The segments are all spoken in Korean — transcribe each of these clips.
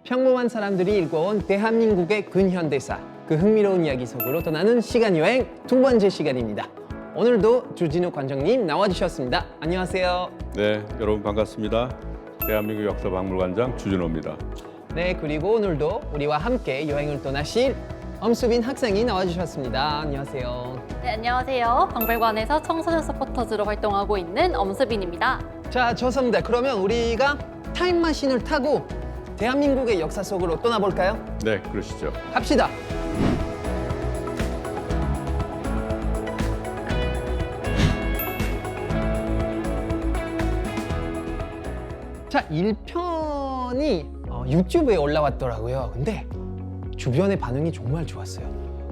평범한 사람들이 읽어온 대한민국의 근현대사, 그 흥미로운 이야기 속으로 떠나는 시간여행 두 번째 시간입니다. 오늘도 주진우 관장님 나와주셨습니다. 안녕하세요. 네, 여러분 반갑습니다. 대한민국 역사박물관장 주진호입니다. 네, 그리고 오늘도 우리와 함께 여행을 떠나실 엄수빈 학생이 나와주셨습니다. 안녕하세요. 네, 안녕하세요. 박물관에서 청소년 서포터즈로 활동하고 있는 엄수빈입니다. 자, 좋습니다. 그러면 우리가 타임마신을 타고 대한민국의 역사 속으로 떠나볼까요? 네, 그러시죠. 갑시다. 자, 1편이 유튜브에 올라왔더라고요. 근데 주변의 반응이 정말 좋았어요.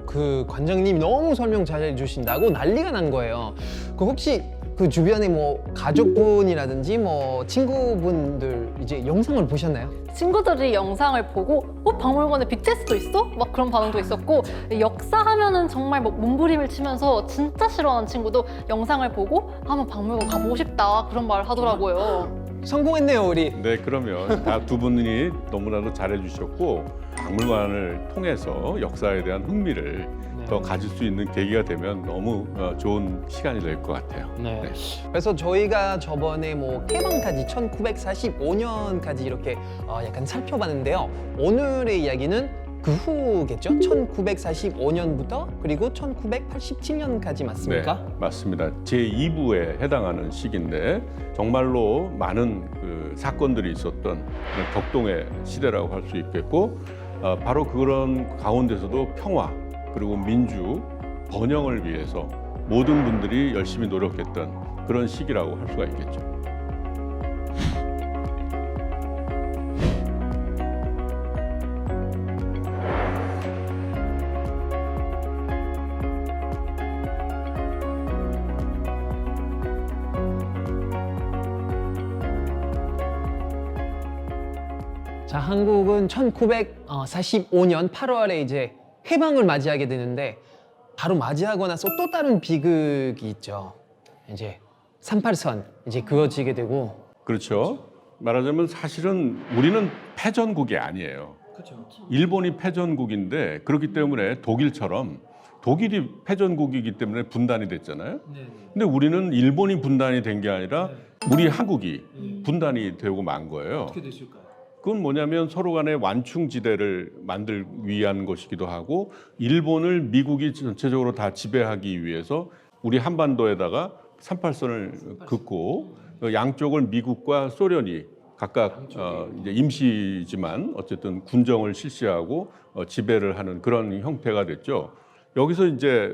그 관장님이 너무 설명 잘 해주신다고 난리가 난 거예요. 그 혹시 그 주변에 뭐 가족분이라든지 뭐 친구분들 이제 영상을 보셨나요? 친구들이 영상을 보고 박물관에 BTS도 있어? 막 그런 반응도 있었고, 역사 하면은 정말 뭐 몸부림을 치면서 진짜 싫어하는 친구도 영상을 보고 한번 박물관 가보고 싶다 그런 말을 하더라고요. 성공했네요, 우리. 네, 그러면 다 두 분이 너무나도 잘해주셨고 박물관을 통해서 역사에 대한 흥미를 더 가질 수 있는 계기가 되면 너무 좋은 시간이 될 것 같아요. 네. 그래서 저희가 저번에 뭐 해방까지 1945년까지 이렇게 약간 살펴봤는데요. 오늘의 이야기는 그 후겠죠? 1945년부터 그리고 1987년까지 맞습니까? 네, 맞습니다. 제2부에 해당하는 시기인데 정말로 많은 그 사건들이 있었던 그런 격동의 시대라고 할 수 있겠고, 바로 그런 가운데서도 평화 그리고 민주 번영을 위해서 모든 분들이 열심히 노력했던 그런 시기라고 할 수가 있겠죠. 자, 한국은 1945년 8월에 이제 해방을 맞이하게 되는데 바로 맞이하고 나서 또 다른 비극이 있죠. 이제 38선 이제 그어지게 되고. 그렇죠. 말하자면 사실은 우리는 패전국이 아니에요. 그렇죠. 일본이 패전국인데 그렇기 때문에 독일처럼 독일이 패전국이기 때문에 분단이 됐잖아요. 근데 우리는 일본이 분단이 된 게 아니라 우리 한국이 분단이 되고 만 거예요. 어떻게 되실까요? 그건 뭐냐면 서로 간의 완충지대를 만들기 위한 것이기도 하고, 일본을 미국이 전체적으로 다 지배하기 위해서 우리 한반도에다가 38선을 긋고 양쪽을 미국과 소련이 각각 이제 임시지만 어쨌든 군정을 실시하고 지배를 하는 그런 형태가 됐죠. 여기서 이제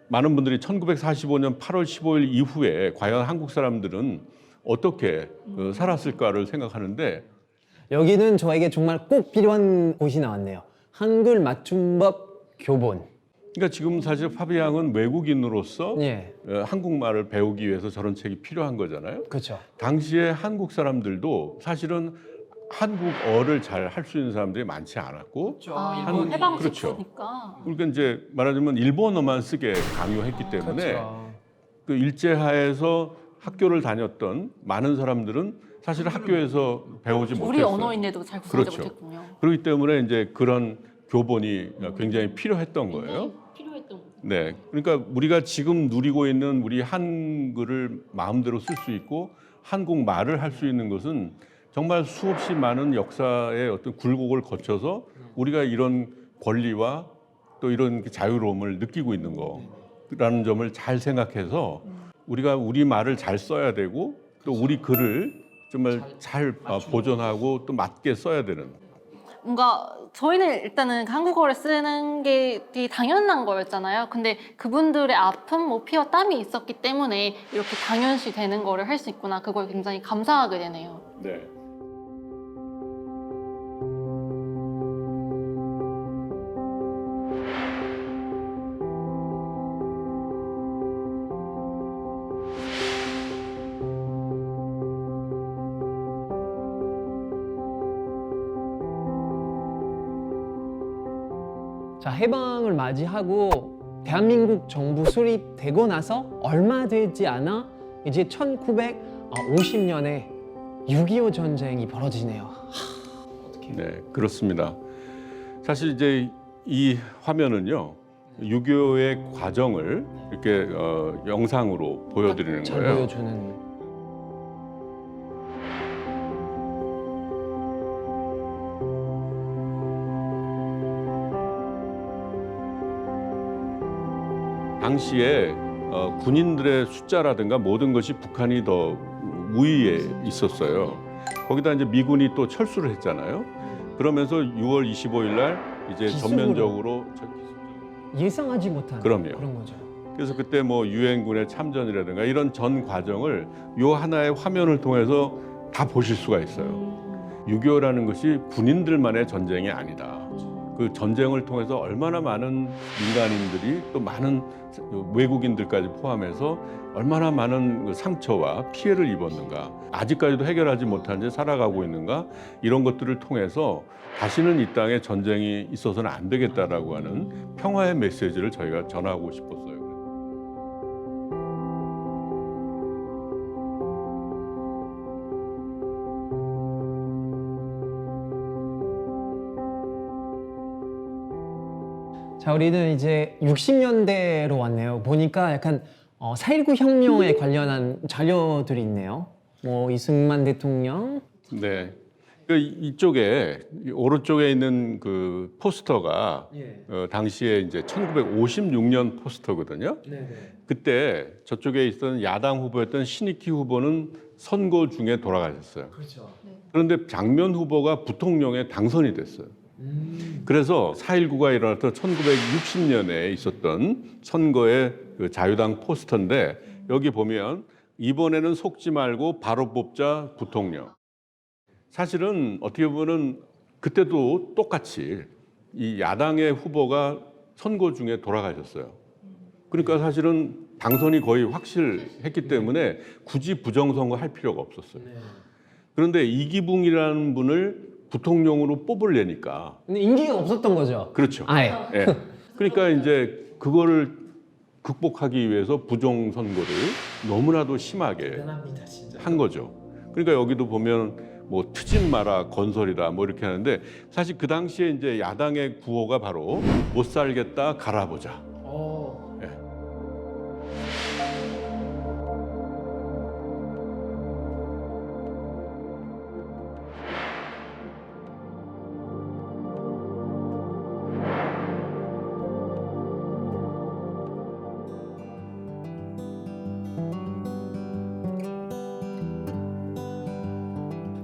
많은 분들이 1945년 8월 15일 이후에 과연 한국 사람들은 어떻게 살았을까를 생각하는데, 여기는 저에게 정말 꼭 필요한 곳이 나왔네요. 한글 맞춤법 교본. 그러니까 지금 사실 파비앙은 외국인으로서 예, 한국말을 배우기 위해서 저런 책이 필요한 거잖아요. 그렇죠. 당시에 한국 사람들도 사실은 한국어를 잘 할 수 있는 사람들이 많지 않았고, 해방 그렇죠. 직후니까. 그러니까 이제 말하자면 일본어만 쓰게 강요했기 때문에 그렇죠. 그 일제하에서 학교를 다녔던 많은 사람들은 사실 학교에서 배우지 못했어요. 우리 언어인데도 잘 구사하지 그렇죠. 못했군요. 그렇기 때문에 이제 그런 교본이 굉장히 필요했던 거예요. 필요했던 거. 네, 그러니까 우리가 지금 누리고 있는 우리 한글을 마음대로 쓸 수 있고 한국말을 할 수 있는 것은 정말 수없이 많은 역사의 어떤 굴곡을 거쳐서 우리가 이런 권리와 또 이런 자유로움을 느끼고 있는 거라는 점을 잘 생각해서 우리가 우리 말을 잘 써야 되고 또 우리 글을 정말 잘 보존하고 또 맞게 써야 되는. 뭔가 저희는 일단은 한국어를 쓰는 게 되게 당연한 거였잖아요. 근데 그분들의 아픔, 뭐 피와 땀이 있었기 때문에 이렇게 당연시 되는 거를 할 수 있구나. 그걸 굉장히 감사하게 되네요. 네. 자, 해방을 맞이하고 대한민국 정부 수립되고 나서 얼마 되지 않아 이제 1950년에 6.25 전쟁이 벌어지네요. 어떻게? 네, 그렇습니다. 사실 이제 이 화면은요, 6.25의 과정을 이렇게 영상으로 보여드리는 잘 거예요. 보여주는. 당시에 군인들의 숫자라든가 모든 것이 북한이 더 우위에 있었어요. 거기다 이제 미군이 또 철수를 했잖아요. 그러면서 6월 25일 날 이제 기습으로. 전면적으로 예상하지 못한 그럼요. 그런 거죠. 그래서 그때 뭐 유엔군의 참전이라든가 이런 전 과정을 요 하나의 화면을 통해서 다 보실 수가 있어요. 6.25라는 것이 군인들만의 전쟁이 아니다. 그 전쟁을 통해서 얼마나 많은 민간인들이 또 많은 외국인들까지 포함해서 얼마나 많은 그 상처와 피해를 입었는가, 아직까지도 해결하지 못한 채 살아가고 있는가, 이런 것들을 통해서 다시는 이 땅에 전쟁이 있어서는 안 되겠다라고 하는 평화의 메시지를 저희가 전하고 싶었어요. 자, 우리는 이제 60년대로 왔네요. 보니까 약간 4.19 혁명에 관련한 자료들이 있네요. 뭐 이승만 대통령. 네. 그 이쪽에 오른쪽에 있는 그 포스터가 당시에 이제 1956년 포스터거든요. 그때 저쪽에 있던 야당 후보였던 신익희 후보는 선거 중에 돌아가셨어요. 그렇죠. 그런데 장면 후보가 부통령에 당선이 됐어요. 그래서 4.19가 일어났던 1960년에 있었던 선거의 그 자유당 포스터인데 여기 보면 이번에는 속지 말고 바로 뽑자 부통령. 사실은 어떻게 보면 그때도 똑같이 이 야당의 후보가 선거 중에 돌아가셨어요. 그러니까 사실은 당선이 거의 확실했기 때문에 굳이 부정선거 할 필요가 없었어요. 그런데 이기붕이라는 분을 부통령으로 뽑으려니까 근데 인기가 없었던 거죠. 그렇죠. 아예. 예. 그러니까 이제 그거를 극복하기 위해서 부정 선거를 너무나도 심하게 한 거죠. 그러니까 여기도 보면 뭐 트집 마라 건설이다 뭐 이렇게 하는데 사실 그 당시에 이제 야당의 구호가 바로 못 살겠다 갈아보자. 예.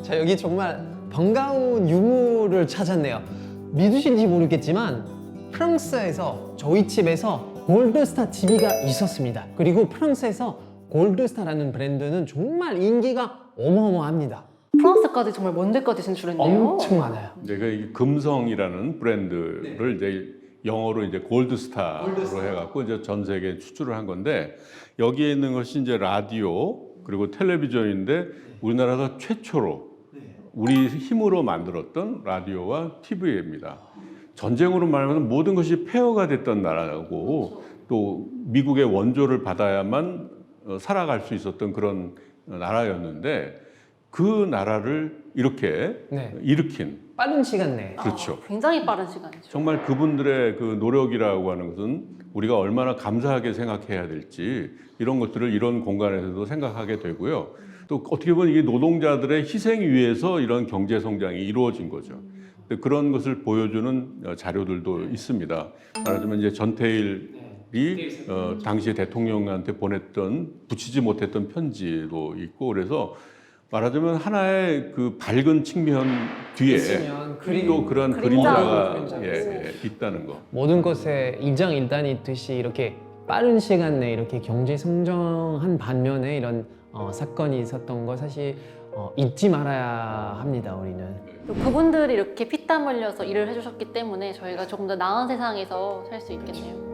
자, 여기 정말 반가운 유물을 찾았네요. 믿으실지 모르겠지만 프랑스에서 저희 집에서 골드스타 TV가 있었습니다. 그리고 프랑스에서 골드스타라는 브랜드는 정말 인기가 어마어마합니다. 프랑스까지 정말 먼 데까지 진출했네요. 엄청 많아요. 이제 그 금성이라는 브랜드를 이제 영어로 이제 골드스타로 해갖고 이제 전 세계에 수출을 한 건데 여기에 있는 것이 이제 라디오 그리고 텔레비전인데 우리나라에서 최초로 우리 힘으로 만들었던 라디오와 TV입니다. 전쟁으로 말하면 모든 것이 폐허가 됐던 나라고 또 미국의 원조를 받아야만 살아갈 수 있었던 그런 나라였는데 그 나라를 이렇게 네. 일으킨 빠른 시간 내에. 그렇죠. 굉장히 빠른 시간이죠. 정말 그분들의 그 노력이라고 하는 것은 우리가 얼마나 감사하게 생각해야 될지 이런 것들을 이런 공간에서도 생각하게 되고요. 또 어떻게 보면 이게 노동자들의 희생 위에서 이런 경제 성장이 이루어진 거죠. 근데 그런 것을 보여주는 자료들도 있습니다. 말하자면 이제 전태일이 당시에 대통령한테 보냈던 붙이지 못했던 편지도 있고 그래서 말하자면 하나의 그 밝은 측면 뒤에 또 그런 그림자가 있다는 거. 모든 것에 일장일단이 있듯이 빠른 시간 내에 이렇게 경제 성장한 반면에 이런 사건이 있었던 거 사실 잊지 말아야 합니다. 우리는. 그분들이 이렇게 피땀 흘려서 일을 해주셨기 때문에 저희가 조금 더 나은 세상에서 살 수 있겠네요.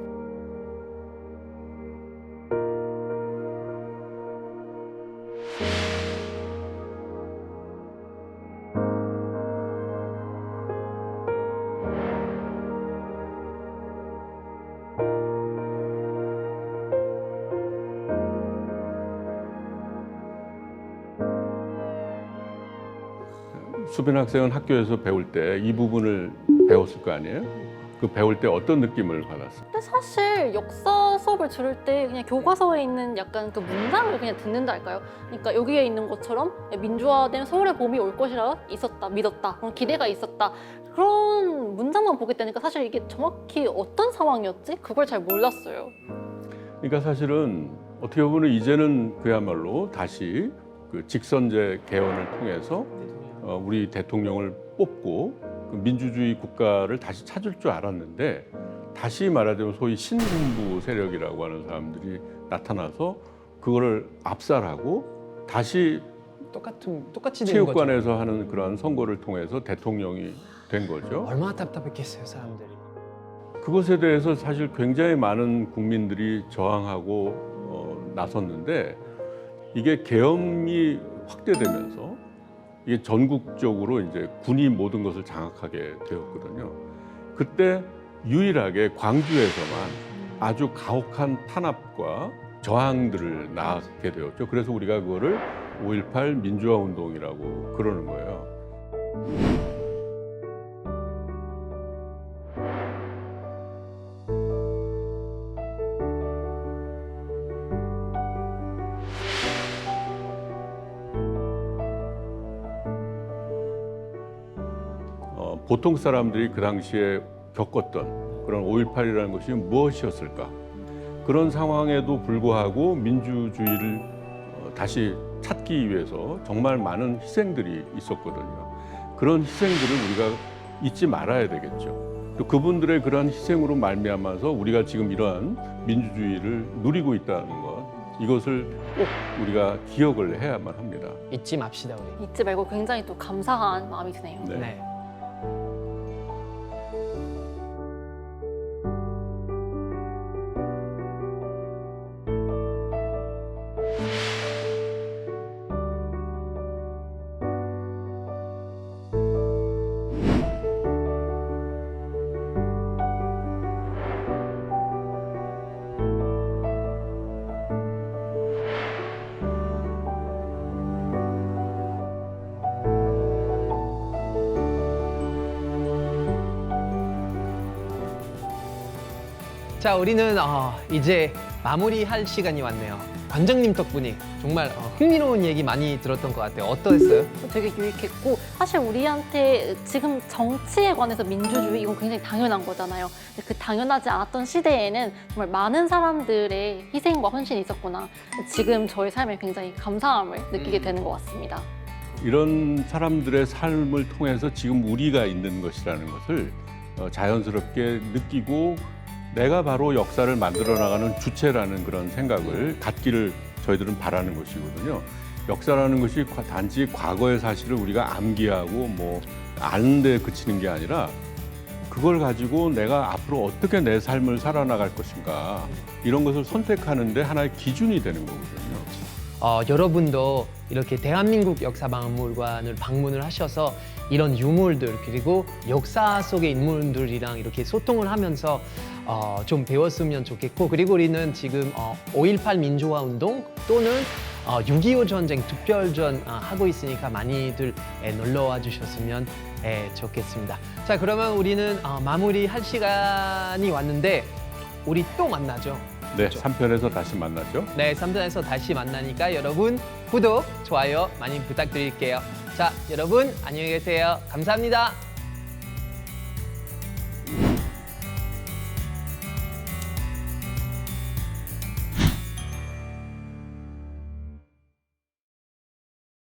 수빈 학생은 학교에서 배울 때 이 부분을 배웠을 거 아니에요? 그 배울 때 어떤 느낌을 받았어요? 근데 사실 역사 수업을 들을 때 그냥 교과서에 있는 약간 그 문장을 그냥 듣는다 할까요? 그러니까 여기에 있는 것처럼 민주화된 서울의 봄이 올 것이라 있었다, 믿었다, 그런 기대가 있었다. 그런 문장만 보게 되니까 사실 이게 정확히 어떤 상황이었지? 그걸 잘 몰랐어요. 그러니까 사실은 어떻게 보면 이제는 그야말로 다시 그 직선제 개헌을 통해서 우리 대통령을 뽑고 그 민주주의 국가를 다시 찾을 줄 알았는데 다시 말하자면 소위 신군부 세력이라고 하는 사람들이 나타나서 그거를 압살하고 다시 똑같이 되는 거죠. 체육관에서 하는 그러한 선거를 통해서 대통령이 된 거죠. 얼마나 답답했겠어요, 사람들이. 그것에 대해서 사실 굉장히 많은 국민들이 저항하고 나섰는데 이게 계엄이 확대되면서 이게 전국적으로 이제 군이 모든 것을 장악하게 되었거든요. 그때 유일하게 광주에서만 아주 가혹한 탄압과 저항들을 낳게 되었죠. 그래서 우리가 그거를 5.18 민주화 운동이라고 그러는 거예요. 보통 사람들이 그 당시에 겪었던 그런 5.18이라는 것이 무엇이었을까? 그런 상황에도 불구하고 민주주의를 다시 찾기 위해서 정말 많은 희생들이 있었거든요. 그런 희생들을 우리가 잊지 말아야 되겠죠. 또 그분들의 그러한 희생으로 말미암아서 우리가 지금 이러한 민주주의를 누리고 있다는 것, 이것을 꼭 우리가 기억을 해야만 합니다. 잊지 맙시다, 우리. 잊지 말고 굉장히 또 감사한 마음이 드네요. 네. 네. 자, 우리는 이제 마무리할 시간이 왔네요. 관장님 덕분에 정말 흥미로운 얘기 많이 들었던 것 같아요. 어떠했어요? 되게 유익했고 사실 우리한테 지금 정치에 관해서 민주주의 이건 굉장히 당연한 거잖아요. 근데 그 당연하지 않았던 시대에는 정말 많은 사람들의 희생과 헌신이 있었구나. 지금 저의 삶에 굉장히 감사함을 느끼게 되는 것 같습니다. 이런 사람들의 삶을 통해서 지금 우리가 있는 것이라는 것을 자연스럽게 느끼고 내가 바로 역사를 만들어 나가는 주체라는 그런 생각을 갖기를 저희들은 바라는 것이거든요. 역사라는 것이 단지 과거의 사실을 우리가 암기하고 뭐 아는 데 그치는 게 아니라 그걸 가지고 내가 앞으로 어떻게 내 삶을 살아나갈 것인가 이런 것을 선택하는 데 하나의 기준이 되는 거거든요. 여러분도 이렇게 대한민국 역사박물관을 방문을 하셔서 이런 유물들 그리고 역사 속의 인물들이랑 이렇게 소통을 하면서 좀 배웠으면 좋겠고, 그리고 우리는 지금 5.18 민주화 운동 또는 6.25 전쟁 특별전 하고 있으니까 많이들 놀러와 주셨으면 좋겠습니다. 자, 그러면 우리는 마무리할 시간이 왔는데 우리 또 만나죠. 네, 3편에서 다시 만나죠. 네, 3편에서 다시 만나니까 여러분 구독, 좋아요 많이 부탁드릴게요. 자, 여러분 안녕히 계세요. 감사합니다.